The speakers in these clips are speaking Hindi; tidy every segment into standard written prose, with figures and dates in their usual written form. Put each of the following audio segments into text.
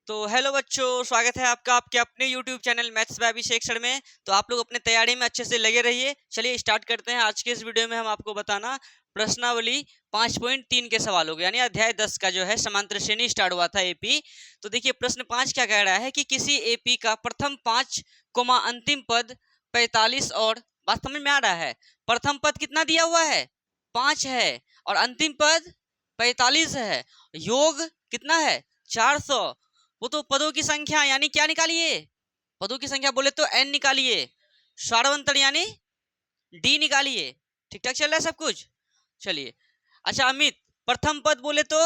तो हेलो बच्चों, स्वागत है आपका आपके अपने YouTube channel maths by Abhishek sir में। तो आप लोग अपने तैयारी में अच्छे से लगे रहिए। चलिए स्टार्ट करते हैं। आज के इस वीडियो में हम आपको बताना प्रश्नावली 5.3 के सवालों को, यानी अध्याय 10 का जो है समांतर श्रेणी स्टार्ट हुआ था एपी। तो देखिए प्रश्न 5 क्या कह रहा है कि किसी एपी का प्रथम 5 कोमा अंतिम पद 45 और बात समझ में आ रहा है। प्रथम पद कितना दिया हुआ है? 5 है और अंतिम पद 45 है। योग कितना है? 400। वो तो पदों की संख्या यानी क्या निकालिए? पदों की संख्या बोले तो n निकालिए, सारवंतर यानी d निकालिए। ठीक ठाक चल रहा है सब कुछ? चलिए। अच्छा अमित, प्रथम पद बोले तो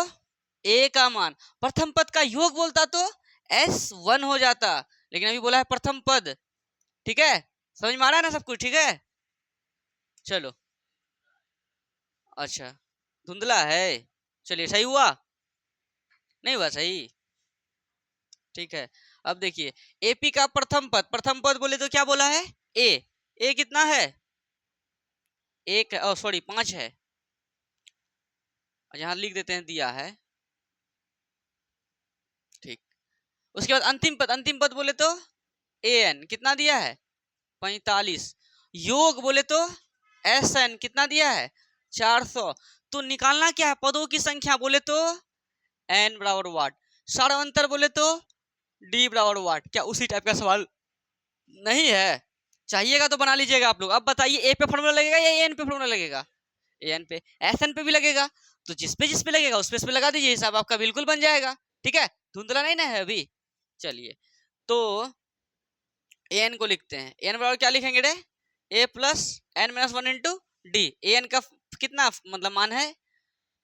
a का मान, प्रथम पद का योग बोलता तो s1 हो जाता, लेकिन अभी बोला है प्रथम पद। ठीक है, समझ में आ रहा है ना सब कुछ? ठीक है, चलो। अच्छा, धुंधला है। चलिए, सही हुआ? नहीं हुआ सही? ठीक है। अब देखिए एपी का प्रथम पद, प्रथम पद बोले तो क्या बोला है? ए। ए कितना है? एक, सॉरी 5 है। यहाँ लिख देते हैं, दिया है। ठीक। उसके बाद अंतिम पद, अंतिम पद बोले तो ए एन कितना दिया है? 45। योग बोले तो एस एन कितना दिया है? 400। तो निकालना क्या है? पदों की संख्या बोले तो एन बराबर वाट, सारांतर बोले तो डी बराबर वाट। क्या उसी टाइप का सवाल नहीं है? चाहिएगा तो बना लीजिएगा आप लोग। अब बताइए ए पे फॉर्मूला लगेगा या एन पे फॉर्मूला लगेगा? एन पे, एस एन पे भी लगेगा। तो जिस पे लगेगा उस पे लगा दीजिए, हिसाब आपका बिल्कुल बन जाएगा। ठीक है, धुंधला नहीं ना है अभी। चलिए, तो एन को लिखते हैं। एन बराबर क्या लिखेंगे रे? A plus N minus one into D. N का कितना मतलब मान है?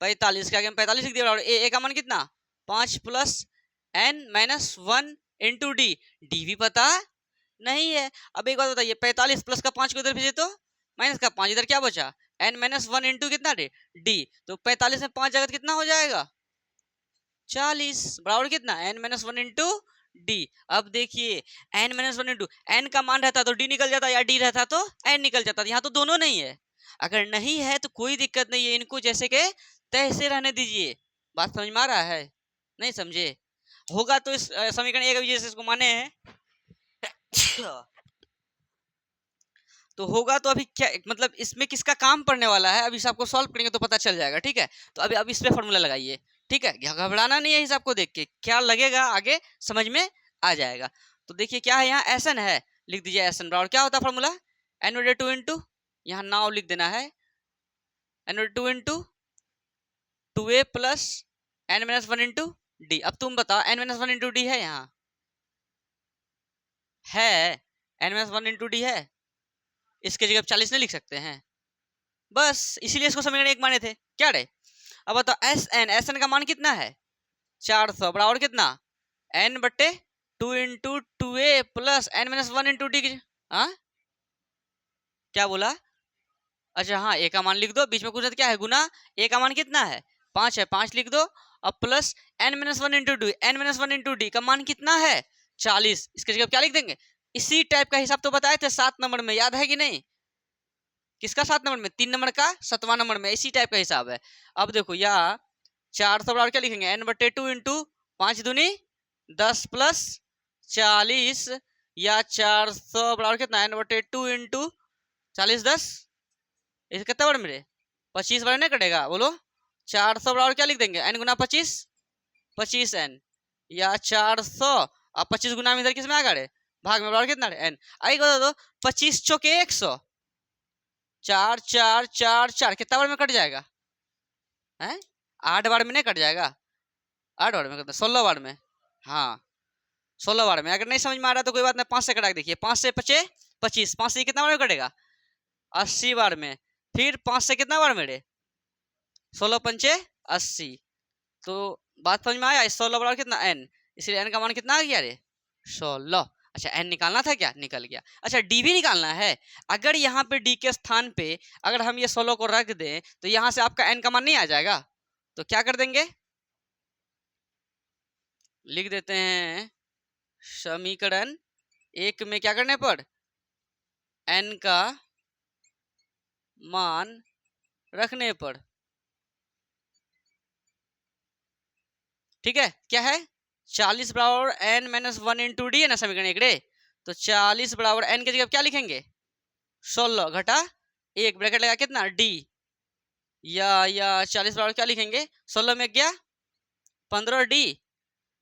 45 के आगे हम 45 लिख दिया। बराबर ए का मान कितना? 5 plus N minus one into d. D भी पता नहीं है। अब एक बात बताइए, 45 प्लस का 5 को इधर भेजे तो माइनस का 5 इधर क्या बचा? एन माइनस वन इंटू कितना रे? डी। तो 45 में 5 जगह कितना हो जाएगा? 40 बराबर कितना? N minus one into D. अब देखिए n minus one into, n का मान रहता तो डी निकल जाता, या डी रहता तो एन निकल जाता। यहाँ तो दोनों नहीं है। अगर नहीं है तो कोई दिक्कत नहीं है, इनको जैसे के तैसे रहने दीजिए। बात समझ में आ रहा है? नहीं समझे? होगा तो इस समीकरण एक जैसे इसको माने हैं तो होगा तो अभी क्या मतलब इसमें किसका काम पड़ने वाला है, अभी आपको सॉल्व करेंगे तो पता चल जाएगा। ठीक है, तो अभी अब इस पे फॉर्मूला लगाइए। ठीक है, घबराना नहीं है, हिसाब को देख के क्या लगेगा आगे समझ में आ जाएगा। तो देखिए क्या है, यहाँ एस एन है, लिख दीजिए एस एन बराबर क्या होता है फॉर्मूला? एन बटे टू इंटू, यहाँ नाव लिख देना है, एन बटे two into two A plus N minus one into D. अब तुम बताओ N minus one into D है? यहाँ है, N minus one into D है। इसके जगह 40 नहीं लिख सकते हैं? बस इसीलिए इसको समीकरण एक माने थे। क्या रे? अब बताओ एस एन का मान कितना है? 400 बराबर कितना? एन बट्टे two into two A plus N minus one into D. हाँ, क्या बोला? अच्छा हाँ, ए का मान लिख दो, बीच में कुछ क्या है? गुना। ए का मान कितना है? 5 है, 5 लिख दो। अब plus N minus one into D, n minus one into d का मान कितना है? 40। इसके जगह क्या लिख देंगे? इसी टाइप का हिसाब तो बताए थे 7 नंबर में, याद है कि नहीं? किसका 7 नंबर में? 3 नंबर का 7वां नंबर में, इसी टाइप का हिसाब है। अब देखो यहाँ 400 बराबर क्या लिखेंगे? एन बटे टू इंटू 5 दूनी 10 प्लस 40, या 400 बराबर कितना? एन बटे टू इंटू 40 10, इसे कितना बार मेरे? 25 बार नहीं कटेगा? बोलो। 400 बराबर क्या लिख देंगे? एन गुना 25, 25 एन, या 400 अब 25 गुना में इधर किस में आएगा रे? भाग में बराबर कितना रे? एन। आई बता दो, 25 चौके 100, 4 4 4 4 कितना बार में कट जाएगा? हैं? 8 बार में नहीं कट जाएगा? 8 बार में कटता, 16 बार में। हाँ, 16 बार में। अगर नहीं समझ में आ रहा तो कोई बात नहीं, 5 से कटा के देखिए। 5 से 25 25, 5 से कितना बार में कटेगा? 80 बार में। फिर 5 से कितना बार मेरे? 16 पंचे 80। तो बात समझ में आया? 16 बराबर कितना? एन। इसलिए एन का मान कितना आ गया रे? 16। अच्छा, एन निकालना था, क्या निकल गया। अच्छा, डी भी निकालना है। अगर यहाँ पे डी के स्थान पे अगर हम ये 16 को रख दें तो यहाँ से आपका एन का मान नहीं आ जाएगा? तो क्या कर देंगे? लिख देते हैं समीकरण एक में क्या करने पर? एन का मान रखने पर। ठीक है, क्या है? 40 बराबर n माइनस 1 इंटू डी है ना समीकरण एक रे। तो 40 बराबर n की जगह क्या लिखेंगे 16 घटा 1 ब्रैकेट लगा कितना डी या 40 बराबर क्या लिखेंगे 16 में गया 15 डी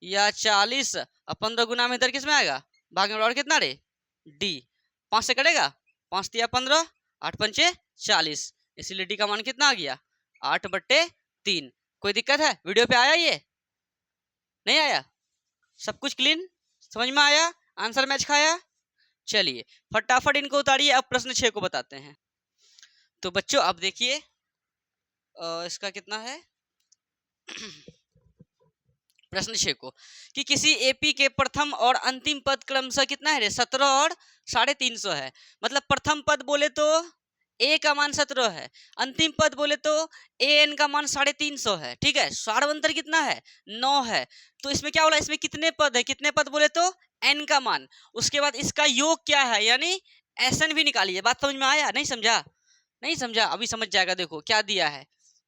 या 40 और 15 गुना में इधर किस में आएगा भाग में बराबर कितना रे डी 5 से कटेगा 5 दिया 15 8 पंचे 40 इसीलिए डी का मान कितना आ गया 8/3। कोई दिक्कत है वीडियो पे आया ये नहीं आया सब कुछ क्लीन समझ में आया आंसर मैच खाया। चलिए फटाफट इनको उतारिए अब प्रश्न 6 को बताते हैं। तो बच्चों अब देखिए इसका कितना है प्रश्न 6 को कि किसी एपी के प्रथम और अंतिम पद क्रमशः कितना है रे 17 और 350 है। मतलब प्रथम पद बोले तो ए का मान 17 है अंतिम पद बोले तो ए एन का मान 350 है ठीक है। सारवंतर कितना है 9 है। तो इसमें क्या बोला इसमें कितने पद है कितने पद बोले तो एन का मान उसके बाद इसका योग क्या है यानी एस एन भी निकालिए। बात समझ में आया नहीं समझा अभी समझ जाएगा। देखो क्या दिया है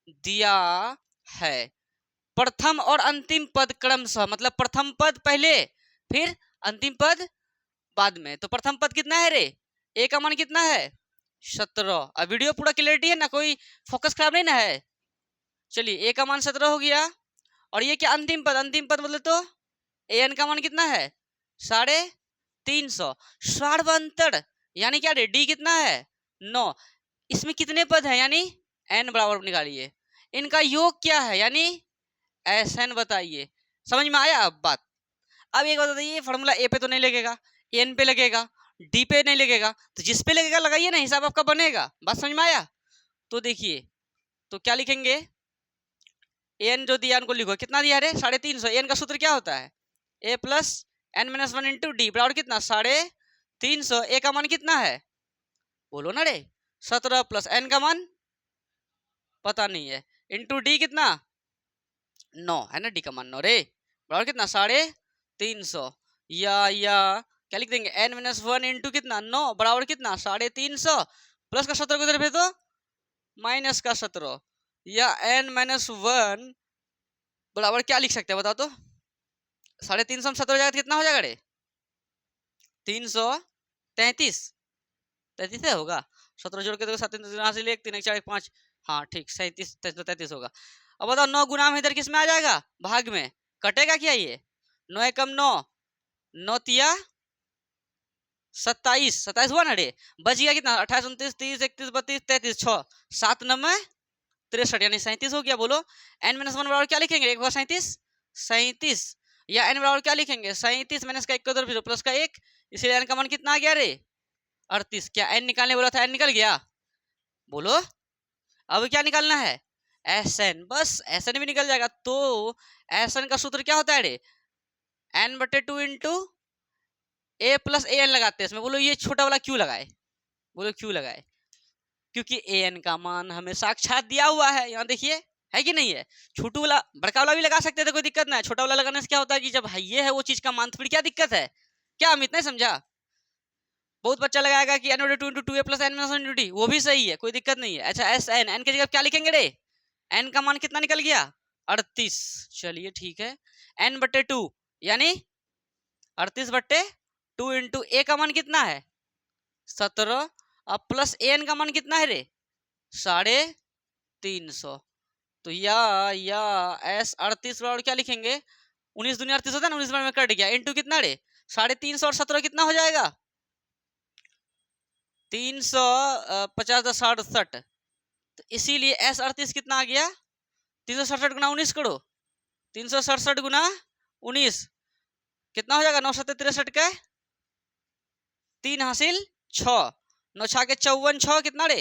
दिया है प्रथम और अंतिम पद क्रमशः मतलब प्रथम पद पहले फिर अंतिम पद बाद में। तो प्रथम पद कितना है रे ए का मान कितना है 17। अब वीडियो पूरा क्लियरिटी है ना कोई फोकस खराब नहीं ना है। चलिए ए का मान 17 हो गया और ये क्या अंतिम पद बोले तो ए एन का मान कितना है 350। सारवंतर यानी क्या रे डी कितना है 9 इसमें कितने पद है यानी एन बराबर निकालिए इनका योग क्या है यानी एस एन बताइए। समझ में आया अब बात। अब एक बात बताइए फॉर्मूला ए पे तो नहीं लगेगा एन पे लगेगा डी पे नहीं लगेगा तो जिस पे लगेगा लगाइए ना हिसाब आपका बनेगा। बात समझ में आया। तो देखिए तो क्या लिखेंगे एन जो दिया उनको लिखो कितना दिया है 350। एन का सूत्र क्या होता है A plus N minus 1 into D बराबर कितना 350। ए का मान कितना है बोलो ना रे 17 प्लस एन का मान पता नहीं है इंटू डी कितना 9 है ना डी का मान 9 रे बराबर कितना 350 या क्या लिख देंगे n माइनस 1 इंटू कितना 9 बराबर कितना 350 प्लस का 17 को इधर भेज दो माइनस का 17 या n माइनस 1 बराबर क्या लिख सकते हैं बताओ तो 350 में 17 हो जाएगा तो कितना हो जाएगा रे 333 है होगा 17 जोड़ के देखो 7 3 1 3 4 5 हाँ ठीक 37 होगा। अब बताओ 9 गुना में इधर किस में आ जाएगा भाग में कटेगा क्या ये 9 कम 9 9 तिया 27 हुआ ना रे बच गया कितना 28 29 30 31 32 33 6 7 9 63 यानी 37 हो गया। बोलो n माइनस 1 बराबर क्या लिखेंगे एक बार 37 या n बराबर क्या लिखेंगे 37 माइनस का 1 को फिर प्लस का 1 इसलिए n का मान कितना आ गया रे 38। क्या n निकालने बोला था n निकल गया बोलो अब क्या निकालना है एस एन बस एस एन भी निकल जाएगा। तो एस एन का सूत्र क्या होता है रे n/2 into A plus A N लगाते हैं इसमें। बोलो ये छोटा वाला क्यों लगाए बोलो क्यों लगाए क्योंकि ए एन का मान हमें साक्षात दिया हुआ है यहाँ देखिए है कि नहीं है। छोटू वाला बड़का वाला भी लगा सकते थे कोई दिक्कत नहीं। छोटा वाला लगाने से क्या होता है कि जब ये है वो चीज का मान तो फिर क्या दिक्कत है क्या अमित नहीं समझा। बहुत बच्चा लगाएगा कि n/2 into 2a plus n minus 1 into D वो भी सही है कोई दिक्कत नहीं है। अच्छा एस एन एन की जगह क्या लिखेंगे रे एन का मान कितना निकल गया 38। चलिए ठीक है n/2 यानी 38/2 इंटू ए का मान कितना है 17 अब प्लस एन का मान कितना है रे 350। तो या एस 38 बराबर क्या लिखेंगे 19 दूनी 38 होता है ना 19 में कट गया इंटू कितना रे 350 और 17 कितना हो जाएगा 350 67। तो इसीलिए एस 38 कितना आ गया 367 गुना 19 करो 367 गुना 19 कितना हो जाएगा 9 7 63 का 3 हासिल 6 9 6 के 54 6 कितना रे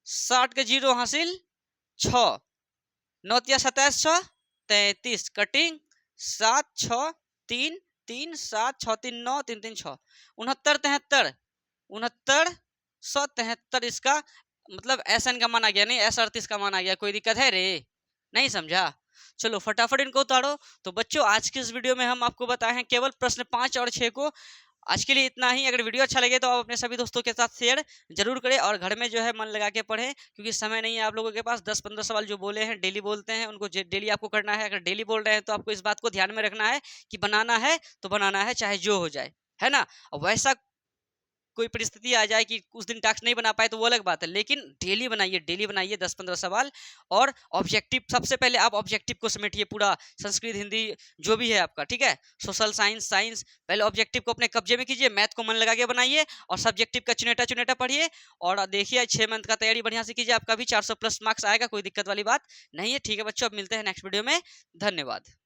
60 के 0 हासिल 6 9 तिया 27 6 33 कटिंग 7 6 3 3 7 6 3 9 3 3 6 69 73 6973 इसका मतलब एस एन का मान आ गया नहीं एस 38 का मान आ गया। कोई दिक्कत है रे नहीं समझा। चलो फटाफट इनको उतारो। तो बच्चों आज की इस वीडियो में हम आपको बताए हैं केवल प्रश्न 5 और 6 को आज के लिए इतना ही। अगर वीडियो अच्छा लगे तो आप अपने सभी दोस्तों के साथ शेयर जरूर करें और घर में जो है मन लगा के पढ़ें, क्योंकि समय नहीं है आप लोगों के पास। 10-15 सवाल जो बोले हैं डेली बोलते हैं, उनको डेली आपको करना है। अगर डेली बोल रहे हैं तो आपको इस बात को ध्यान में रखना है कि बनाना है तो बनाना है, चाहे जो हो जाए, है ना। वैसा कोई परिस्थिति आ जाए कि उस दिन टास्क नहीं बना पाए तो वो अलग बात है, लेकिन डेली बनाइए 10-15 सवाल। और ऑब्जेक्टिव सबसे पहले आप ऑब्जेक्टिव को समेटिए पूरा, संस्कृत हिंदी जो भी है आपका, ठीक है, सोशल साइंस साइंस, पहले ऑब्जेक्टिव को अपने कब्जे में कीजिए। मैथ को मन लगा के बनाइए और सब्जेक्टिव का चुनेटा चुनेटा पढ़िए और देखिए 6 मंथ का तैयारी बढ़िया से कीजिए, आपका भी 400 प्लस मार्क्स आएगा, कोई दिक्कत वाली बात नहीं है। ठीक है बच्चों, अब मिलते हैं नेक्स्ट वीडियो में। धन्यवाद।